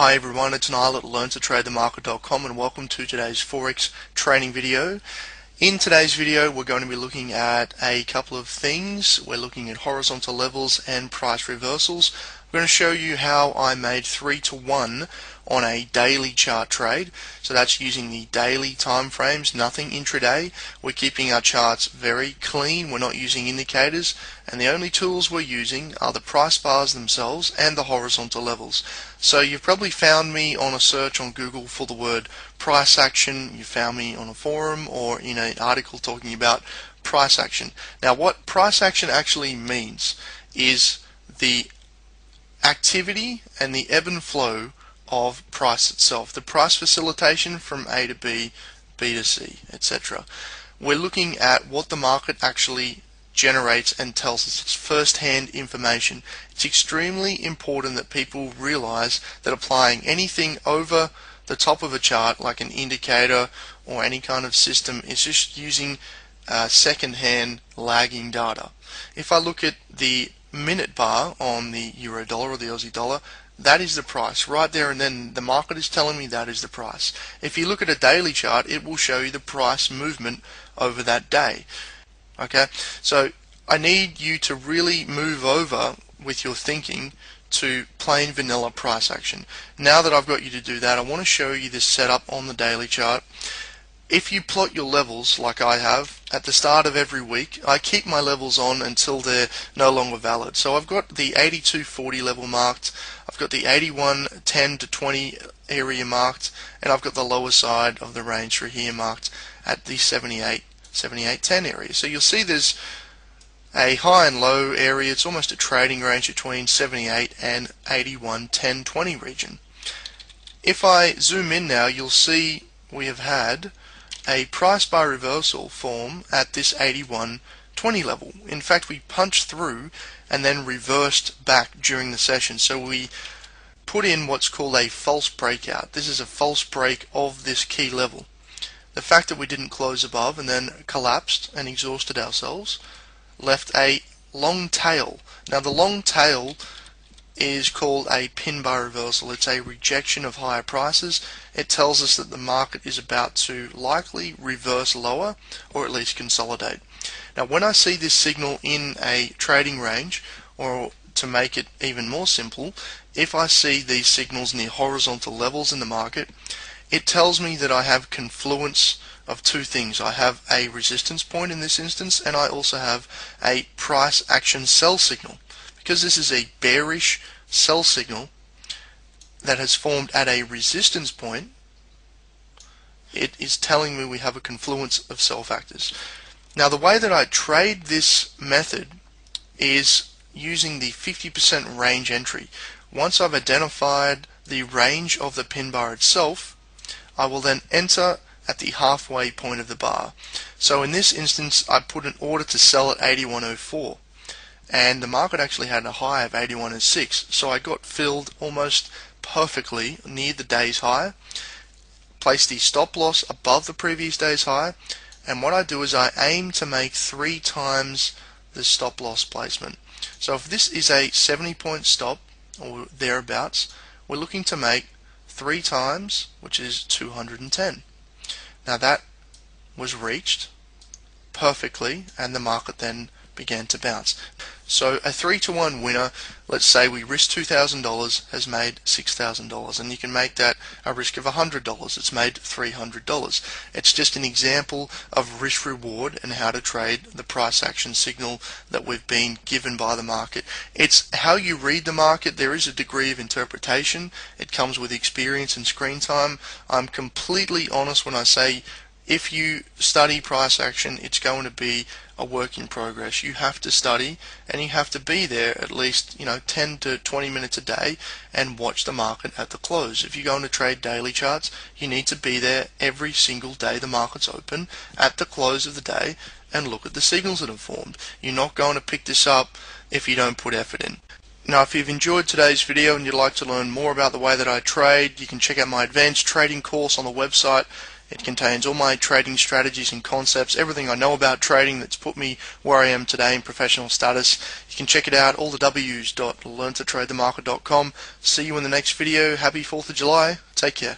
Hi everyone, it's Niall at learntotradethemarket.com and welcome to today's Forex training video. In today's video we're going to be looking at a couple of things. We're looking at horizontal levels and price reversals. I'm going to show you how I made 3-to-1 on a daily chart trade. So that's using the daily time frames, nothing intraday. We're keeping our charts very clean, we're not using indicators, and the only tools we're using are the price bars themselves and the horizontal levels. So you've probably found me on a search on Google for the word price action, you found me on a forum or in an article talking about price action. Now what price action actually means is the activity and the ebb and flow of price itself, the price facilitation from A to B, B to C, etc. We're looking at what the market actually generates and tells us. It's first-hand information. It's extremely important that people realize that applying anything over the top of a chart like an indicator or any kind of system is just using second-hand lagging data. If I look at the minute bar on the euro dollar or the Aussie dollar, that is the price right there, and then the market is telling me that is the price. If you look at a daily chart, it will show you the price movement over that day. Okay, so I need you to really move over with your thinking to plain vanilla price action. Now that I've got you to do that, I want to show you this setup on the daily chart. If you plot your levels like I have at the start of every week, I keep my levels on until they're no longer valid. So I've got the 82.40 level marked, I've got the 81.10 to 20 area marked, and I've got the lower side of the range through here marked at the 78.10 area. So you'll see there's a high and low area. It's almost a trading range between 78 and 81.10-20 region. If I zoom in now, you'll see we have had a price bar reversal form at this 81.20 level. In fact, we punched through and then reversed back during the session. So we put in what's called a false breakout. This is a false break of this key level. The fact that we didn't close above and then collapsed and exhausted ourselves left a long tail. Now the long tail is called a pin bar reversal. It's a rejection of higher prices. It tells us that the market is about to likely reverse lower or at least consolidate. Now when I see this signal in a trading range, or to make it even more simple, if I see these signals near horizontal levels in the market, it tells me that I have confluence of two things. I have a resistance point in this instance, and I also have a price action sell signal. Because this is a bearish sell signal that has formed at a resistance point, it is telling me we have a confluence of sell factors. Now the way that I trade this method is using the 50% range entry. Once I've identified the range of the pin bar itself, I will then enter at the halfway point of the bar. So in this instance I put an order to sell at 81.04. and the market actually had a high of 81.06, so I got filled almost perfectly near the day's high, placed the stop loss above the previous day's high, and what I do is I aim to make 3 times the stop loss placement. So if this is a 70-point stop or thereabouts, we're looking to make 3 times, which is 210. Now that was reached perfectly, and the market then began to bounce. So a 3-to-1 winner, let's say we risked $2,000, has made $6,000, and you can make that a risk of $100. It's made $300. It's just an example of risk reward and how to trade the price action signal that we've been given by the market. It's how you read the market. There is a degree of interpretation. It comes with experience and screen time. I'm completely honest when I say if you study price action, it's going to be a work in progress. You have to study and you have to be there at least 10 to 20 minutes a day and watch the market at the close. If you're going to trade daily charts, you need to be there every single day the market's open at the close of the day and look at the signals that have formed. You're not going to pick this up if you don't put effort in. Now if you've enjoyed today's video and you'd like to learn more about the way that I trade, you can check out my advanced trading course on the website. It contains all my trading strategies and concepts, everything I know about trading that's put me where I am today in professional status. You can check it out, all the W's.learntotradethemarket.com. See you in the next video. Happy 4th of July. Take care.